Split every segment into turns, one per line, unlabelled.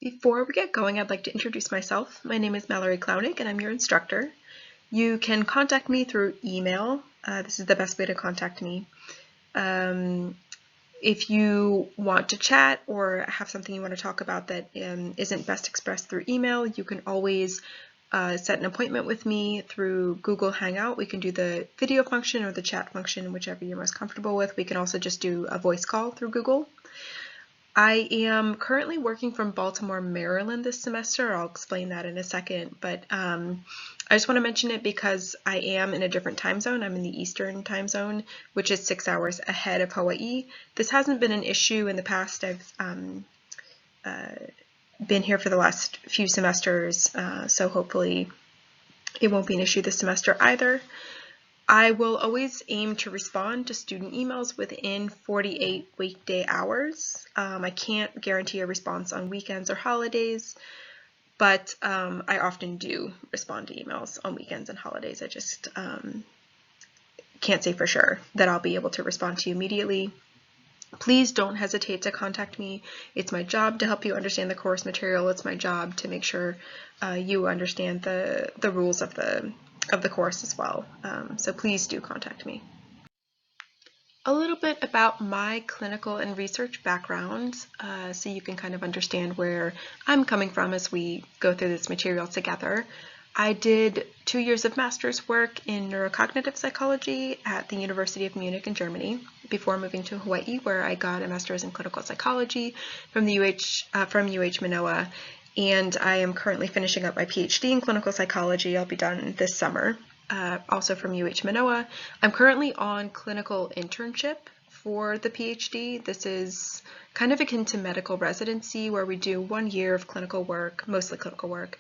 Before we get going, I'd like to introduce myself. My name is Mallory Clownick, and I'm your instructor. You can contact me through email. This is the best way to contact me. If you want to chat or have something you want to talk about that isn't best expressed through email, you can always set an appointment with me through Google Hangout. We can do the video function or the chat function, whichever you're most comfortable with. We can also just do a voice call through Google. I am currently working from Baltimore, Maryland this semester. I'll explain that in a second, but I just want to mention it because I am in a different time zone. I'm in the Eastern time zone, which is 6 hours ahead of Hawaii. This hasn't been an issue in the past. I've been here for the last few semesters, so hopefully it won't be an issue this semester either. I will always aim to respond to student emails within 48 weekday hours. I can't guarantee a response on weekends or holidays, but I often do respond to emails on weekends and holidays. I just can't say for sure that I'll be able to respond to you immediately. Please don't hesitate to contact me. It's my job to help you understand the course material. It's my job to make sure you understand the rules of the course as well. So please do contact me. A little bit about my clinical and research background, so you can kind of understand where I'm coming from as we go through this material together. I did 2 years of master's work in neurocognitive psychology at the University of Munich in Germany before moving to Hawaii, where I got a master's in clinical psychology from UH Manoa, and I am currently finishing up my PhD in clinical psychology. I'll be done this summer, also from UH Manoa. I'm currently on clinical internship for the PhD. This is kind of akin to medical residency, where we do 1 year of clinical work, mostly clinical work,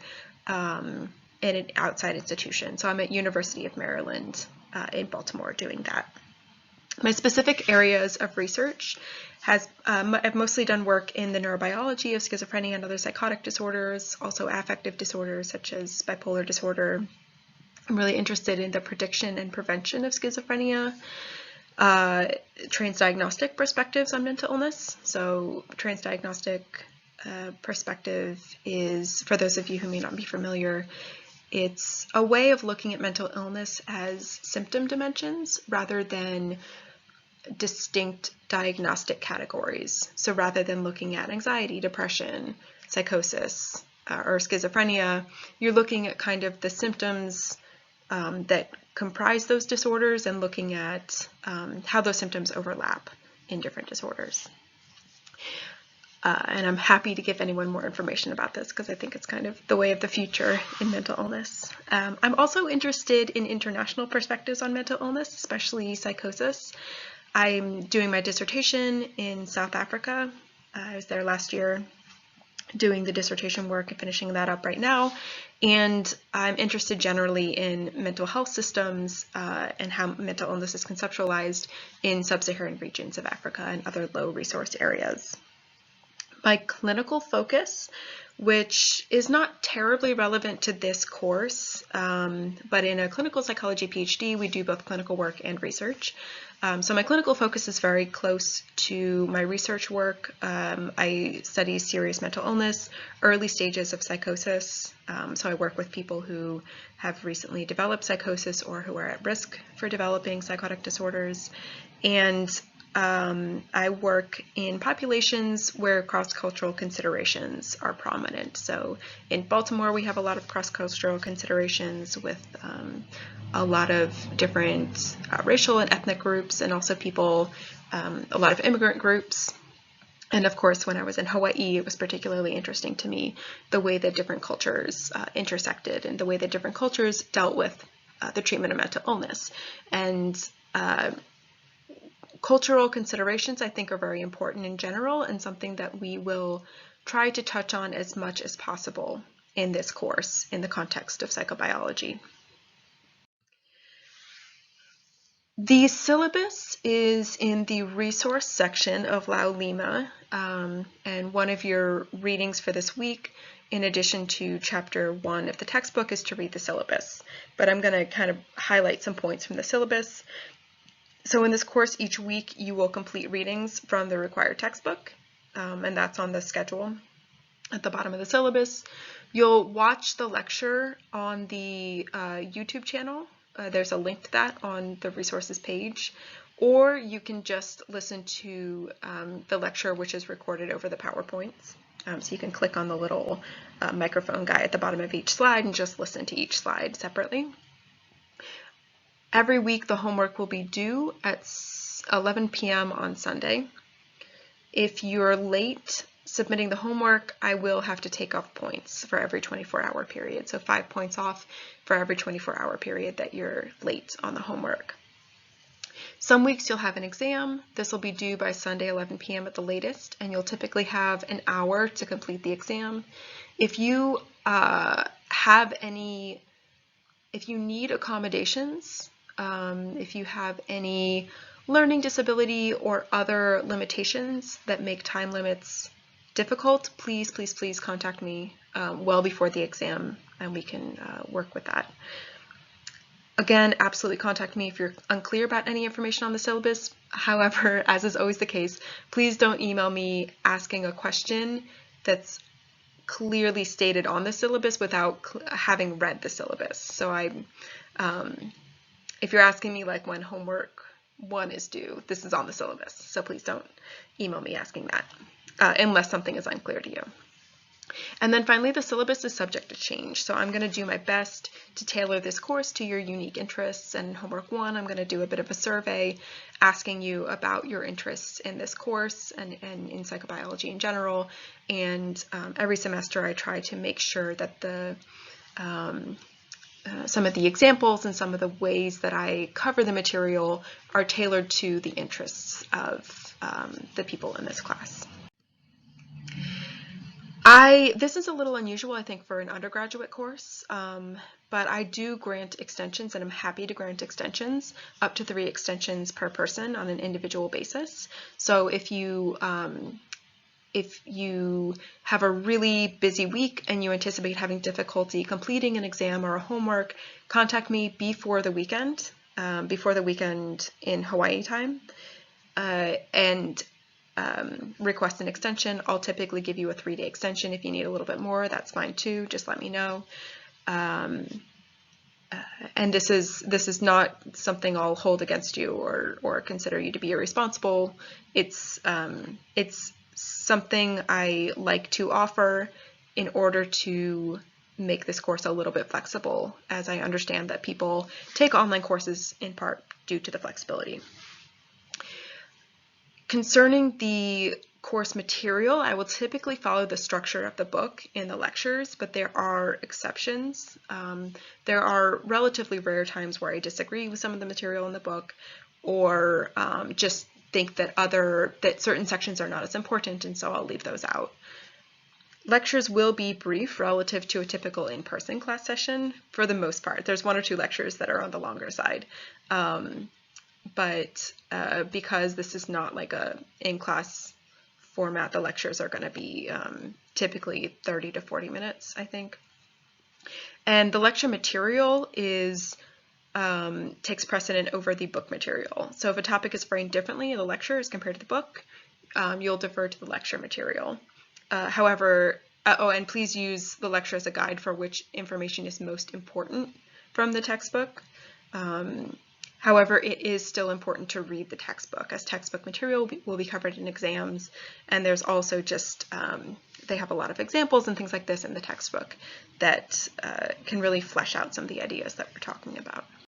in an outside institution. So I'm at University of Maryland in Baltimore doing that. My specific areas of research I've mostly done work in the neurobiology of schizophrenia and other psychotic disorders, also affective disorders such as bipolar disorder. I'm really interested in the prediction and prevention of schizophrenia, transdiagnostic perspectives on mental illness. So transdiagnostic perspective is, for those of you who may not be familiar, it's a way of looking at mental illness as symptom dimensions rather than distinct diagnostic categories. So rather than looking at anxiety, depression, psychosis, or schizophrenia, you're looking at kind of the symptoms that comprise those disorders and looking at how those symptoms overlap in different disorders. And I'm happy to give anyone more information about this because I think it's kind of the way of the future in mental illness. I'm also interested in international perspectives on mental illness, especially psychosis. I'm doing my dissertation in South Africa. I was there last year doing the dissertation work and finishing that up right now. And I'm interested generally in mental health systems and how mental illness is conceptualized in sub-Saharan regions of Africa and other low resource areas. My clinical focus, which is not terribly relevant to this course, but in a clinical psychology PhD, we do both clinical work and research. So my clinical focus is very close to my research work. I study serious mental illness, early stages of psychosis. So I work with people who have recently developed psychosis or who are at risk for developing psychotic disorders. And I work in populations where cross-cultural considerations are prominent. So in Baltimore, we have a lot of cross-cultural considerations with a lot of different racial and ethnic groups, and also people, a lot of immigrant groups. And of course, when I was in Hawaii, it was particularly interesting to me the way that different cultures intersected and the way that different cultures dealt with the treatment of mental illness. And cultural considerations, I think, are very important in general and something that we will try to touch on as much as possible in this course in the context of psychobiology. The syllabus is in the resource section of Lau Lima, and one of your readings for this week, in addition to chapter 1 of the textbook, is to read the syllabus. But I'm going to kind of highlight some points from the syllabus. So in this course, each week you will complete readings from the required textbook, and that's on the schedule. at the bottom of the syllabus. You'll watch the lecture on the YouTube channel. There's a link to that on the resources page, or you can just listen to the lecture, which is recorded over the PowerPoints. So you can click on the little microphone guy at the bottom of each slide and just listen to each slide separately. Every week the homework will be due at 11 p.m. on Sunday. If you're late submitting the homework, I will have to take off points for every 24-hour period. So 5 points off for every 24-hour period that you're late on the homework. Some weeks you'll have an exam. This will be due by Sunday 11 p.m. at the latest, and you'll typically have an hour to complete the exam. If you need accommodations, if you have any learning disability or other limitations that make time limits difficult, please contact me well before the exam, and we can work with that. Again, absolutely contact me if you're unclear about any information on the syllabus. However, as is always the case, please don't email me asking a question that's clearly stated on the syllabus without having read the syllabus. So if you're asking me like when homework 1 is due, this is on the syllabus. So please don't email me asking that unless something is unclear to you. And then finally, the syllabus is subject to change. So I'm going to do my best to tailor this course to your unique interests. And in homework 1, I'm going to do a bit of a survey asking you about your interests in this course and in psychobiology in general. And every semester I try to make sure that some of the examples and some of the ways that I cover the material are tailored to the interests of the people in this class. This is a little unusual, I think, for an undergraduate course, but I do grant extensions, and I'm happy to grant extensions, up to 3 extensions per person on an individual basis. So if you have a really busy week and you anticipate having difficulty completing an exam or a homework, contact me before the weekend in Hawaii time, and request an extension. I'll typically give you a 3-day extension. If you need a little bit more, that's fine too. Just let me know. And this is not something I'll hold against you or consider you to be irresponsible. It's something I like to offer in order to make this course a little bit flexible, as I understand that people take online courses in part due to the flexibility. Concerning the course material, I will typically follow the structure of the book in the lectures, but there are exceptions. There are relatively rare times where I disagree with some of the material in the book, or just think that certain sections are not as important, and so I'll leave those out. Lectures will be brief relative to a typical in-person class session for the most part. There's 1 or 2 lectures that are on the longer side. But because this is not like a in-class format, the lectures are going to be typically 30 to 40 minutes, I think. And the lecture material takes precedent over the book material. So if a topic is framed differently in the lecture as compared to the book, you'll defer to the lecture material. However, and please use the lecture as a guide for which information is most important from the textbook. However, it is still important to read the textbook, as textbook material will be covered in exams, and there's also just, they have a lot of examples and things like this in the textbook that can really flesh out some of the ideas that we're talking about.